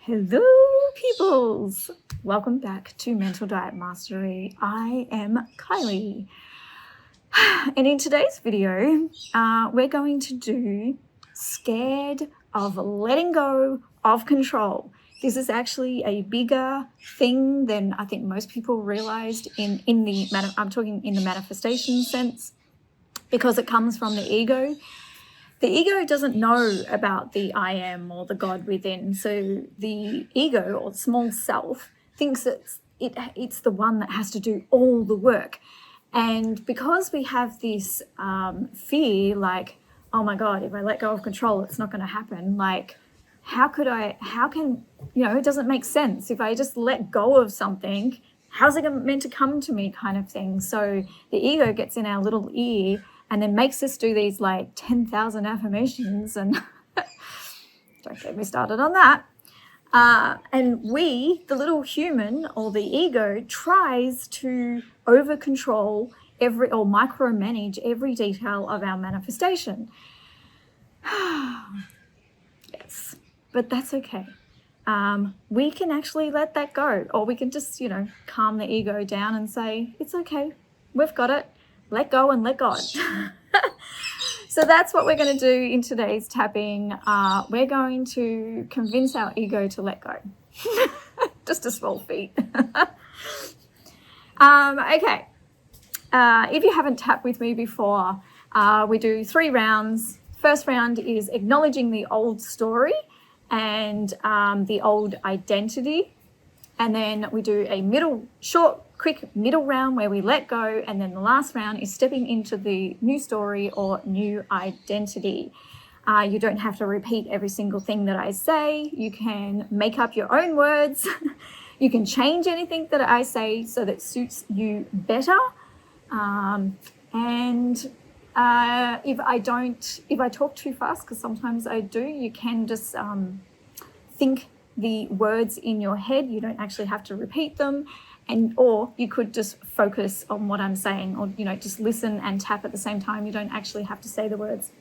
Hello, peoples. Welcome back to Mental Diet Mastery. I am Kylie. And in today's video, we're going to do scared of letting go of control. This is actually a bigger thing than I think most people realized I'm talking in the manifestation sense, because it comes from the ego. The ego doesn't know about the I am or the God within. So the ego or the small self thinks it's the one that has to do all the work. And because we have this fear, like, oh my God, if I let go of control, it's not going to happen. Like, it doesn't make sense. If I just let go of something, how's it meant to come to me kind of thing? So the ego gets in our little ear and then makes us do these like 10,000 affirmations, and don't get me started on that. And we, the little human or the ego, tries to over-control or micromanage every detail of our manifestation. Yes, but that's okay. We can actually let that go, or we can just, calm the ego down and say, it's okay, we've got it. Let go and let God. So that's what we're going to do in today's tapping. We're going to convince our ego to let go. Just a small feat. Okay. If you haven't tapped with me before, we do 3 rounds. First round is acknowledging the old story and the old identity. And then we do a quick middle round where we let go. And then the last round is stepping into the new story or new identity. You don't have to repeat every single thing that I say. You can make up your own words. You can change anything that I say so that suits you better. If I talk too fast, because sometimes I do, you can just think the words in your head. You don't actually have to repeat them, or you could just focus on what I'm saying, or just listen and tap at the same time. You don't actually have to say the words,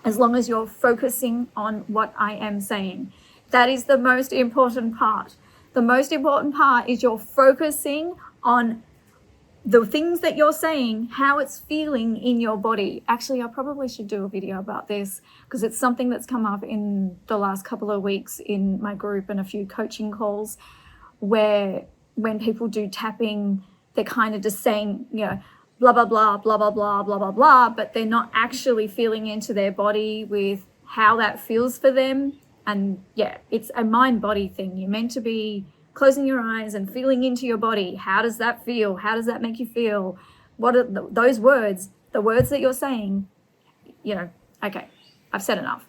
as long as you're focusing on what I am saying. That is the most important part. The most important part is you're focusing on the things that you're saying, how it's feeling in your body. Actually, I probably should do a video about this, because it's something that's come up in the last couple of weeks in my group and a few coaching calls, where when people do tapping, they're kind of just saying, blah, blah, blah, blah, blah, blah, blah, blah, blah, but they're not actually feeling into their body with how that feels for them. And yeah, it's a mind-body thing. You're meant to be closing your eyes and feeling into your body. How does that feel? How does that make you feel? What are those words, the words that you're saying? Okay, I've said enough.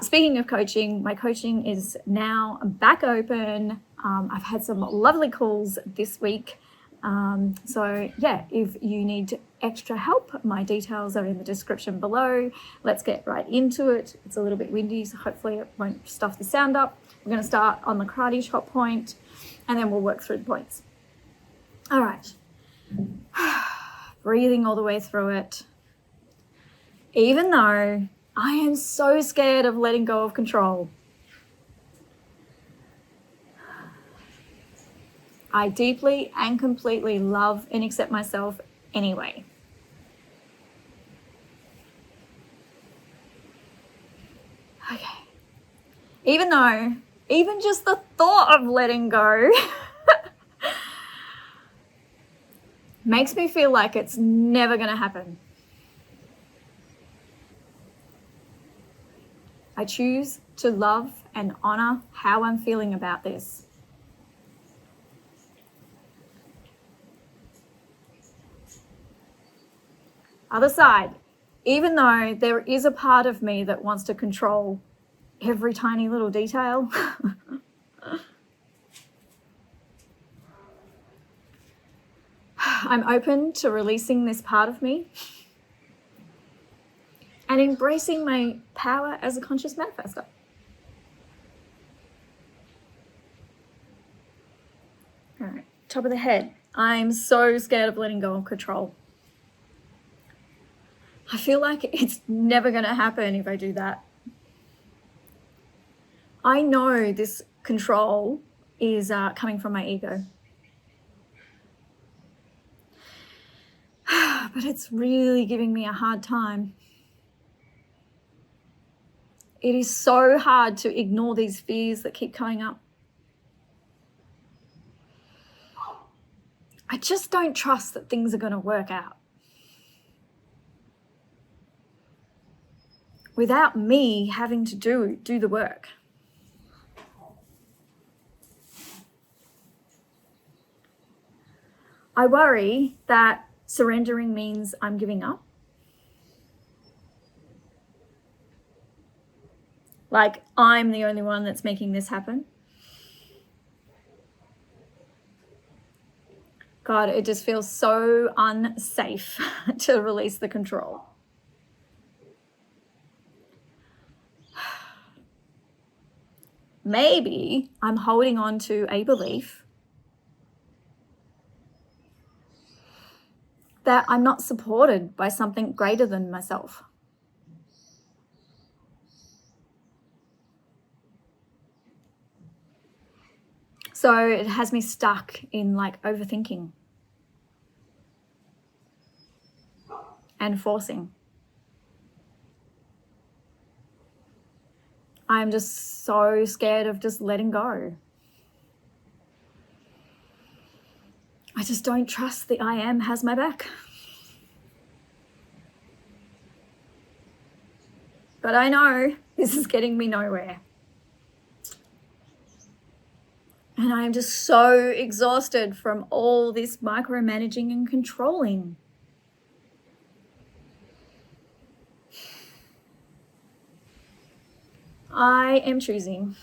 Speaking of coaching, my coaching is now back open. I've had some lovely calls this week. So yeah, if you need extra help, my details are in the description below. Let's get right into it. It's a little bit windy, so hopefully it won't stuff the sound up. We're going to start on the karate chop point, and then we'll work through the points. All right. Breathing all the way through it. Even though I am so scared of letting go of control, I deeply and completely love and accept myself anyway. Okay. Even just the thought of letting go makes me feel like it's never going to happen. I choose to love and honor how I'm feeling about this. Other side, even though there is a part of me that wants to control every tiny little detail, I'm open to releasing this part of me and embracing my power as a conscious manifestor. All right, top of the head. I'm so scared of letting go of control. I feel like it's never going to happen if I do that. I know this control is coming from my ego. But it's really giving me a hard time. It is so hard to ignore these fears that keep coming up. I just don't trust that things are going to work out without me having to do the work. I worry that surrendering means I'm giving up. Like I'm the only one that's making this happen. God, it just feels so unsafe to release the control. Maybe I'm holding on to a belief that I'm not supported by something greater than myself. So it has me stuck in like overthinking and forcing. I'm just so scared of just letting go. I just don't trust the I am has my back. But I know this is getting me nowhere. And I am just so exhausted from all this micromanaging and controlling. I am choosing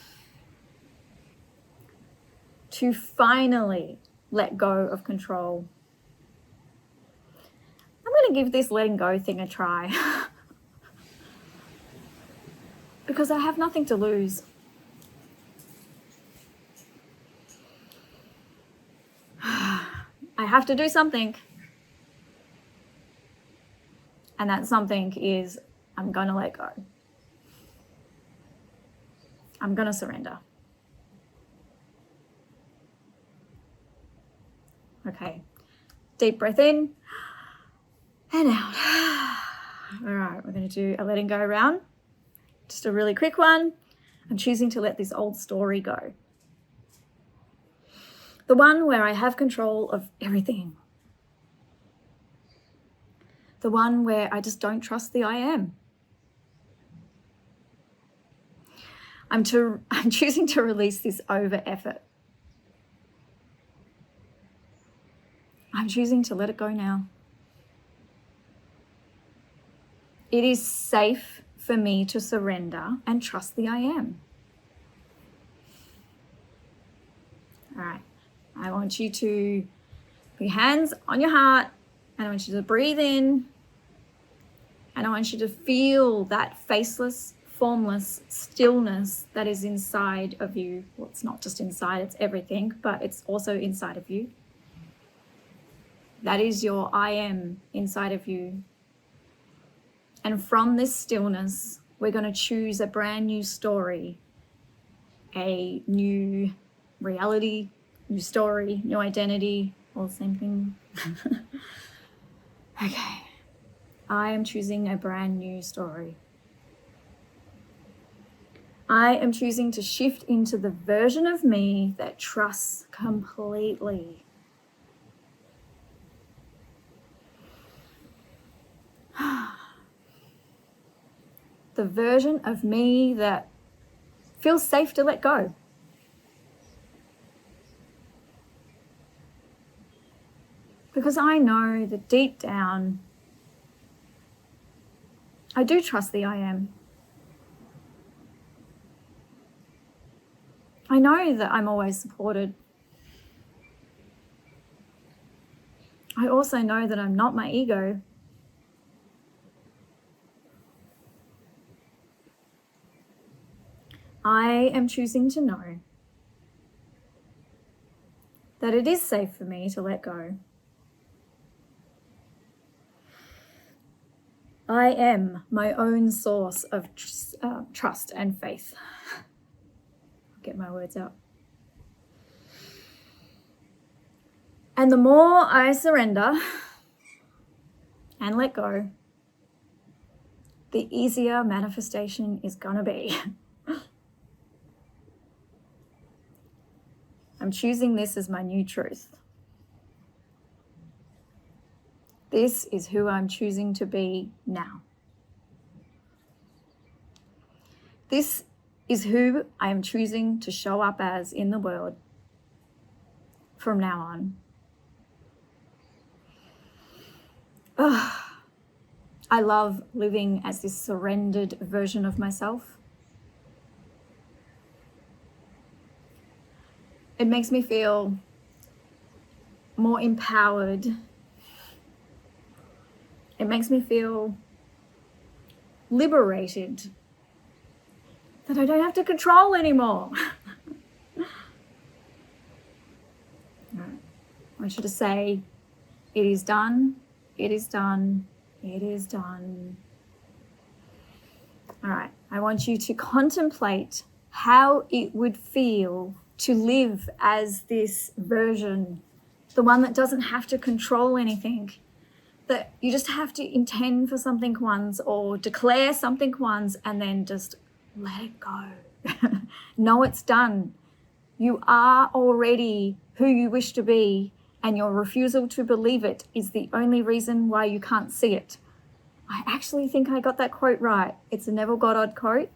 to finally let go of control. I'm going to give this letting go thing a try because I have nothing to lose. I have to do something. And that something is I'm going to let go. I'm going to surrender. Okay. Deep breath in and out. All right, we're going to do a letting go round. Just a really quick one. I'm choosing to let this old story go. The one where I have control of everything. The one where I just don't trust the I am. I'm choosing to release this over effort. I'm choosing to let it go now. It is safe for me to surrender and trust the I am. All right. I want you to put your hands on your heart and I want you to breathe in and I want you to feel that faceless, formless stillness that is inside of you. Well, it's not just inside, it's everything, but it's also inside of you. That is your I am inside of you. And from this stillness, we're going to choose a brand new story, a new reality, new story, new identity, all the same thing. Okay. I am choosing a brand new story. I am choosing to shift into the version of me that trusts completely. The version of me that feels safe to let go. Because I know that deep down, I do trust the I am. I know that I'm always supported. I also know that I'm not my ego. I am choosing to know that it is safe for me to let go. I am my own source of trust and faith. I'll get my words out. And the more I surrender and let go, the easier manifestation is gonna be. I'm choosing this as my new truth. This is who I'm choosing to be now. This is who I am choosing to show up as in the world from now on. I love living as this surrendered version of myself. It makes me feel more empowered. It makes me feel liberated, that I don't have to control anymore. All right. I want you to say, it is done, it is done, it is done. All right. I want you to contemplate how it would feel to live as this version, the one that doesn't have to control anything, that you just have to intend for something once or declare something once and then just let it go. Know it's done. You are already who you wish to be, and your refusal to believe it is the only reason why you can't see it. I actually think I got that quote right. It's a Neville quote.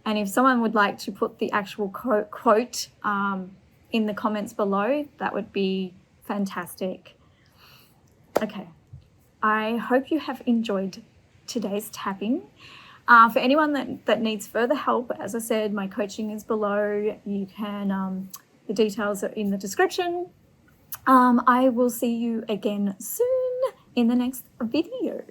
And if someone would like to put the actual quote in the comments below, that would be fantastic. Okay, I hope you have enjoyed today's tapping. For anyone that needs further help, as I said, my coaching is below. You can, the details are in the description. I will see you again soon in the next video.